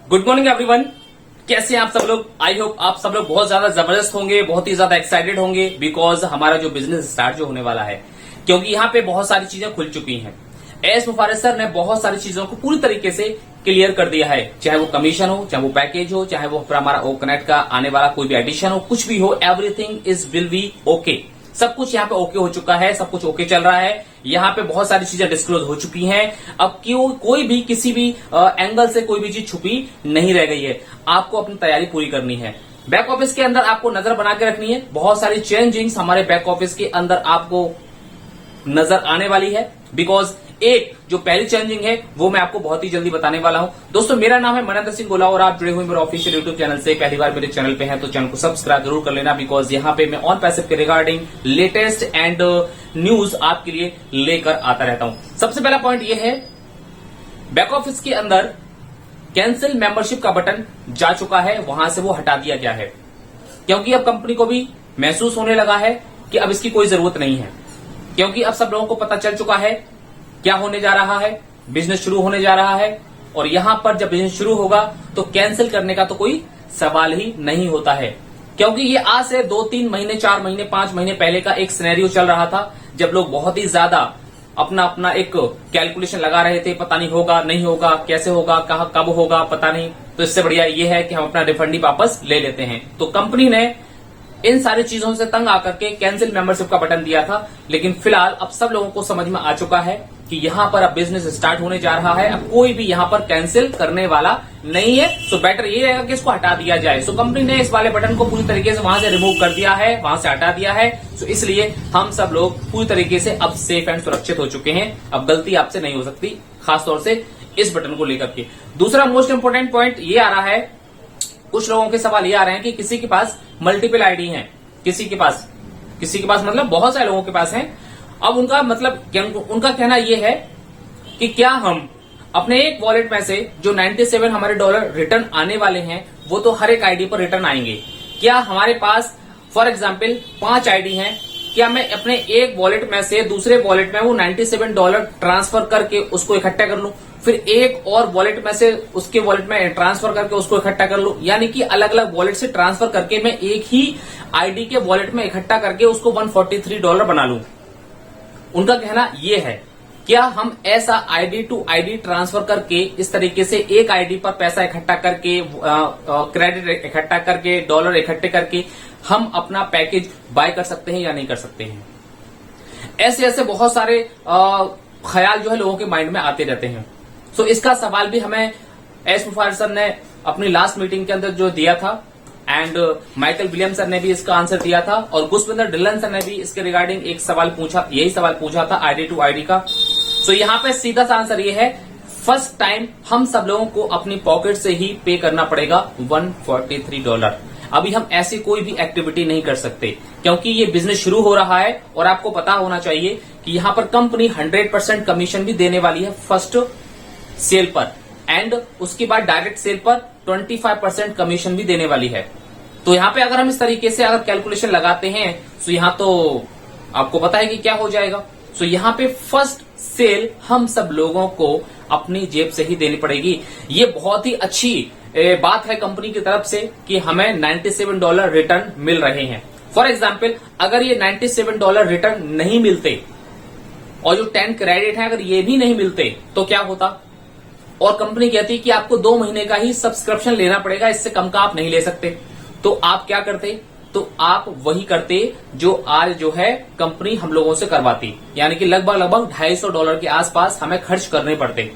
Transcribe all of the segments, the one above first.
Good morning everyone. कैसे हैं आप सब लोग? आई होप आप सब लोग बहुत ज्यादा जबरदस्त होंगे, बहुत ही ज्यादा एक्साइटेड होंगे बिकॉज हमारा जो बिजनेस स्टार्ट जो होने वाला है, क्योंकि यहाँ पे बहुत सारी चीजें खुल चुकी हैं। एस मुफारिस सर ने बहुत सारी चीजों को पूरी तरीके से क्लियर कर दिया है, चाहे वो कमीशन हो, चाहे वो पैकेज हो, चाहे वो हमारा ओ कनेक्ट का आने वाला कोई भी एडिशन हो, कुछ भी हो, everything is will be okay. सब कुछ यहाँ पे ओके हो चुका है, सब कुछ ओके चल रहा है। यहाँ पे बहुत सारी चीजें डिस्क्लोज हो चुकी हैं। अब क्यों कोई भी किसी भी एंगल से कोई भी चीज छुपी नहीं रह गई है। आपको अपनी तैयारी पूरी करनी है। बैक ऑफिस के अंदर आपको नजर बना के रखनी है। बहुत सारी चेंजिंग्स हमारे बैक ऑफिस के अंदर आपको नजर आने वाली है बिकॉज एक जो पहली चेंजिंग है वो मैं आपको बहुत ही जल्दी बताने वाला हूं। दोस्तों, मेरा नाम है मनेंद्र सिंह गोला और आप जुड़े हुए मेरे ऑफिशियल यूट्यूब चैनल से। पहली बार मेरे चैनल पे हैं तो चैनल को सब्सक्राइब जरूर कर लेना बिकॉज यहाँ पे मैं ऑन पैसिव के रिगार्डिंग लेटेस्ट एंड न्यूज आपके लिए लेकर आता रहता हूं। सबसे पहला पॉइंट ये है, बैक ऑफिस के अंदर कैंसिल मेंबरशिप का बटन जा चुका है, वहां से वो हटा दिया गया है क्योंकि अब कंपनी को भी महसूस होने लगा है कि अब इसकी कोई जरूरत नहीं है, क्योंकि अब सब लोगों को पता चल चुका है क्या होने जा रहा है। बिजनेस शुरू होने जा रहा है और यहां पर जब बिजनेस शुरू होगा तो कैंसिल करने का तो कोई सवाल ही नहीं होता है, क्योंकि ये आज से 2-3 महीने, 4 महीने, 5 महीने पहले का एक सिनेरियो चल रहा था जब लोग बहुत ही ज्यादा अपना अपना एक कैलकुलेशन लगा रहे थे। पता नहीं होगा, नहीं होगा, कैसे होगा, कहां कब होगा, पता नहीं। तो इससे बढ़िया ये है कि हम अपना रिफंड ही वापस ले लेते हैं। तो कंपनी ने इन सारी चीजों से तंग आकर के कैंसिल मेंबरशिप का बटन दिया था, लेकिन फिलहाल अब सब लोगों को समझ में आ चुका है कि यहां पर अब बिजनेस स्टार्ट होने जा रहा है। अब कोई भी यहां पर कैंसिल करने वाला नहीं है। सो बेटर ये रहेगा कि इसको हटा दिया जाए। सो कंपनी ने इस वाले बटन को पूरी तरीके से वहां से रिमूव कर दिया है, वहां से हटा दिया है। सो इसलिए हम सब लोग पूरी तरीके से अब सेफ एंड सुरक्षित हो चुके हैं। अब गलती आपसे नहीं हो सकती, खासतौर से इस बटन को लेकर के। दूसरा मोस्ट इंपोर्टेंट पॉइंट ये आ रहा है, कुछ लोगों के सवाल ये आ रहे हैं कि किसी के पास मल्टीपल आईडी हैं, किसी के पास मतलब बहुत सारे लोगों के पास हैं। अब उनका मतलब उनका कहना यह है कि क्या हम अपने एक वॉलेट में से जो 97 हमारे डॉलर रिटर्न आने वाले हैं वो तो हर एक आईडी पर रिटर्न आएंगे। क्या हमारे पास फॉर एग्जांपल 5 आईडी हैं, क्या मैं अपने एक वॉलेट में से दूसरे वॉलेट में वो 97 डॉलर ट्रांसफर करके उसको इकट्ठा कर लूं, फिर एक और वॉलेट में से उसके वॉलेट में ट्रांसफर करके उसको इकट्ठा कर लूं, यानी कि अलग अलग वॉलेट से ट्रांसफर करके मैं एक ही आईडी के वॉलेट में इकट्ठा करके उसको $143 बना लूं। उनका कहना यह है, क्या हम ऐसा आईडी टू आईडी ट्रांसफर करके इस तरीके से एक आईडी पर पैसा इकट्ठा करके, क्रेडिट इकट्ठा करके, डॉलर इकट्ठे करके हम अपना पैकेज बाय कर सकते हैं या नहीं कर सकते हैं? ऐसे ऐसे बहुत सारे ख्याल जो है लोगों के माइंड में आते रहते हैं। सो इसका सवाल भी हमें एस मुफारिस सर ने अपनी लास्ट मीटिंग के अंदर जो दिया था एंड माइकल विलियम सर ने भी इसका आंसर दिया था और गुसविंदर डिलन सर ने भी इसके रिगार्डिंग एक सवाल पूछा, यही सवाल पूछा था आईडी टू आईडी का। सो यहाँ पे सीधा सा आंसर ये है, फर्स्ट टाइम हम सब लोगों को अपनी पॉकेट से ही पे करना पड़ेगा $143। अभी हम ऐसी कोई भी एक्टिविटी नहीं कर सकते क्योंकि ये बिजनेस शुरू हो रहा है और आपको पता होना चाहिए कि यहाँ पर कंपनी 100% कमीशन भी देने वाली है फर्स्ट सेल पर एंड उसके बाद डायरेक्ट सेल पर 25% कमीशन भी देने वाली है। तो यहाँ पे अगर हम इस तरीके से अगर कैलकुलेशन लगाते हैं तो यहाँ तो आपको पता है कि क्या हो जाएगा। सो यहाँ पे फर्स्ट सेल हम सब लोगों को अपनी जेब से ही देनी पड़ेगी। ये बहुत ही अच्छी बात है कंपनी की तरफ से कि हमें $97 रिटर्न मिल रहे हैं। फॉर एग्जाम्पल, अगर ये $97 रिटर्न नहीं मिलते और जो 10 क्रेडिट है अगर ये भी नहीं मिलते तो क्या होता? और कंपनी कहती कि आपको 2 महीने का ही सब्सक्रिप्शन लेना पड़ेगा, इससे कम का आप नहीं ले सकते। तो आप क्या करते? तो आप वही करते जो आज जो है कंपनी हम लोगों से करवाती, यानी कि लगभग $250 के आसपास हमें खर्च करने पड़ते।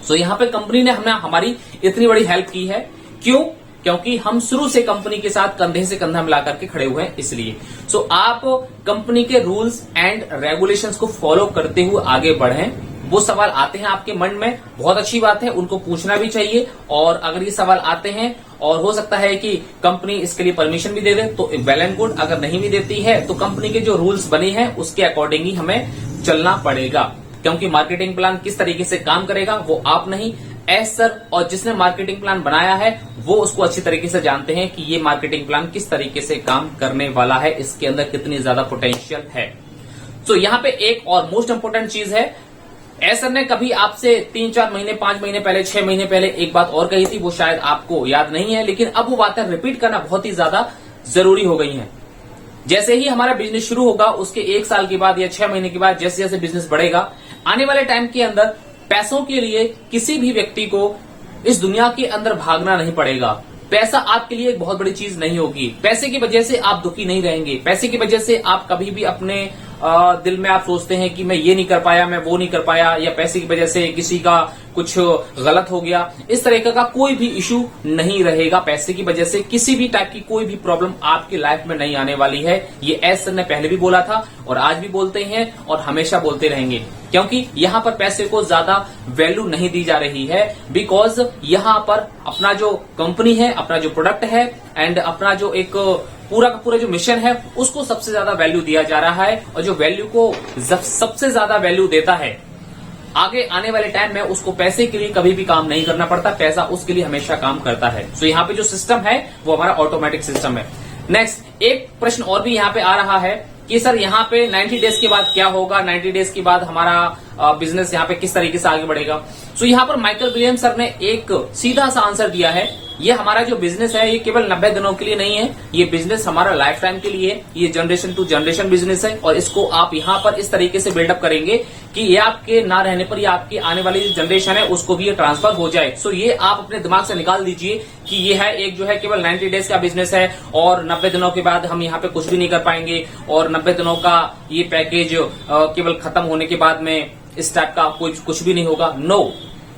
सो यहाँ पे कंपनी ने हमारी इतनी बड़ी हेल्प की है। क्यों? क्योंकि हम शुरू से कंपनी के साथ कंधे से कंधा मिला करके खड़े हुए हैं, इसलिए। सो आप कंपनी के रूल्स एंड रेगुलेशंस को फॉलो करते हुए आगे बढ़ें। वो सवाल आते हैं आपके मन में, बहुत अच्छी बात है, उनको पूछना भी चाहिए। और अगर ये सवाल आते हैं और हो सकता है कि कंपनी इसके लिए परमिशन भी दे दे तो वेल एंड गुड, अगर नहीं भी देती है तो कंपनी के जो रूल्स बने हैं उसके अकॉर्डिंग ही हमें चलना पड़ेगा, क्योंकि मार्केटिंग प्लान किस तरीके से काम करेगा वो आप नहीं, एस सर और जिसने मार्केटिंग प्लान बनाया है वो उसको अच्छी तरीके से जानते हैं कि ये मार्केटिंग प्लान किस तरीके से काम करने वाला है, इसके अंदर कितनी ज्यादा पोटेंशियल है। सो यहाँ पे एक और मोस्ट इंपोर्टेंट चीज है, एस सर ने कभी आपसे 3-4 महीने, 5 महीने पहले, 6 महीने पहले एक बात और कही थी, वो शायद आपको याद नहीं है, लेकिन अब वो बातें रिपीट करना बहुत ही ज्यादा जरूरी हो गई हैं। जैसे ही हमारा बिजनेस शुरू होगा, उसके 1 साल के बाद या 6 महीने के बाद जैसे जैसे बिजनेस बढ़ेगा, आने वाले टाइम के अंदर पैसों के लिए किसी भी व्यक्ति को इस दुनिया के अंदर भागना नहीं पड़ेगा। पैसा आपके लिए एक बहुत बड़ी चीज नहीं होगी। पैसे की वजह से आप दुखी नहीं रहेंगे। पैसे की वजह से आप कभी भी अपने दिल में आप सोचते हैं कि मैं ये नहीं कर पाया, मैं वो नहीं कर पाया, या पैसे की वजह से किसी का कुछ गलत हो गया, इस तरह का कोई भी इशू नहीं रहेगा। पैसे की वजह से किसी भी टाइप की कोई भी प्रॉब्लम आपकी लाइफ में नहीं आने वाली है। ये एस सर ने पहले भी बोला था और आज भी बोलते हैं और हमेशा बोलते रहेंगे, क्योंकि यहाँ पर पैसे को ज्यादा वैल्यू नहीं दी जा रही है। बिकॉज यहाँ पर अपना जो कंपनी है, अपना जो प्रोडक्ट है एंड अपना जो एक पूरा का पूरा जो मिशन है, उसको सबसे ज्यादा वैल्यू दिया जा रहा है। और जो वैल्यू को सबसे ज्यादा वैल्यू देता है, आगे आने वाले टाइम में उसको पैसे के लिए कभी भी काम नहीं करना पड़ता, पैसा उसके लिए हमेशा काम करता है। सो यहाँ पे जो सिस्टम है वो हमारा ऑटोमेटिक सिस्टम है। नेक्स्ट एक प्रश्न और भी यहाँ पे आ रहा है कि सर यहाँ पे 90 डेज के बाद क्या होगा, 90 डेज के बाद हमारा बिजनेस यहाँ पे किस तरीके से आगे बढ़ेगा। सो यहाँ पर माइकल विलियम्स सर ने एक सीधा सा आंसर दिया है, ये हमारा जो बिजनेस है ये केवल 90 दिनों के लिए नहीं है, ये बिजनेस हमारा लाइफ टाइम के लिए, ये जनरेशन टू जनरेशन बिजनेस है। और इसको आप यहाँ पर इस तरीके से बिल्डअप करेंगे कि ये आपके ना रहने पर, ये आपकी आने वाली जो जनरेशन है उसको भी ये ट्रांसफर हो जाए। सो ये आप अपने दिमाग से निकाल दीजिए कि ये है एक जो है केवल 90 डेज का बिजनेस है और 90 दिनों के बाद हम यहाँ पे कुछ भी नहीं कर पाएंगे और 90 दिनों का ये पैकेज केवल खत्म होने के बाद में इस टाइप का कुछ भी नहीं होगा। नो,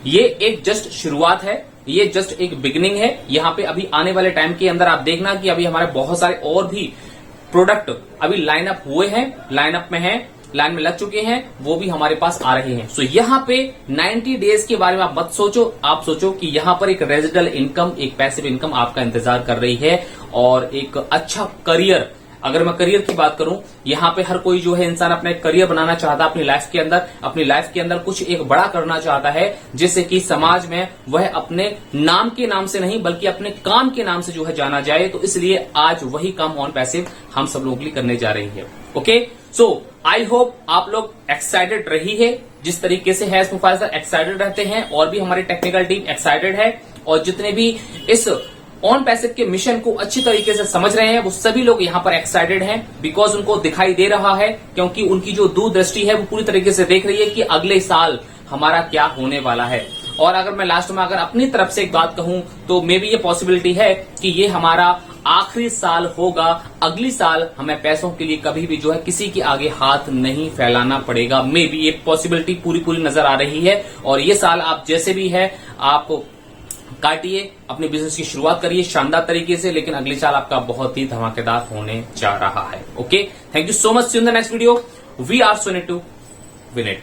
ये एक जस्ट शुरुआत है, ये जस्ट एक बिगिनिंग है। यहाँ पे अभी आने वाले टाइम के अंदर आप देखना कि अभी हमारे बहुत सारे और भी प्रोडक्ट अभी लाइन अप हुए हैं, लाइन अप में हैं, लाइन में लग चुके हैं, वो भी हमारे पास आ रहे हैं। सो यहाँ पे 90 डेज के बारे में आप मत सोचो, आप सोचो कि यहाँ पर एक रेजिडल इनकम, एक पैसिव इनकम आपका इंतजार कर रही है और एक अच्छा करियर। अगर मैं करियर की बात करूं, यहाँ पे हर कोई जो है इंसान अपना एक करियर बनाना चाहता है अपनी लाइफ के अंदर, अपनी लाइफ के अंदर कुछ एक बड़ा करना चाहता है, जिससे कि समाज में वह अपने नाम के नाम से नहीं बल्कि अपने काम के नाम से जो है जाना जाए। तो इसलिए आज वही काम ऑन पैसिव हम सब लोगों के लिए करने जा रही है। ओके, सो आई होप आप लोग एक्साइटेड रही है, जिस तरीके से हैश मुफाज सर एक्साइटेड रहते हैं और भी हमारी टेक्निकल टीम एक्साइटेड है, और जितने भी इस ऑन पैसिव के मिशन को अच्छी तरीके से समझ रहे हैं वो सभी लोग यहाँ पर एक्साइटेड हैं। बिकॉज उनको दिखाई दे रहा है, क्योंकि उनकी जो दूरदृष्टि है वो पूरी तरीके से देख रही है कि अगले साल हमारा क्या होने वाला है। और अगर मैं लास्ट में अगर अपनी तरफ से एक बात कहूं तो मे बी ये पॉसिबिलिटी है कि ये हमारा आखिरी साल होगा। अगली साल हमें पैसों के लिए कभी भी जो है किसी के आगे हाथ नहीं फैलाना पड़ेगा। मे बी ये पॉसिबिलिटी पूरी नजर आ रही है। और ये साल आप जैसे भी है आप काटिए, अपने बिजनेस की शुरुआत करिए शानदार तरीके से, लेकिन अगले साल आपका बहुत ही धमाकेदार होने जा रहा है। Okay, thank you so much, see you in the next video. We are so need to win it.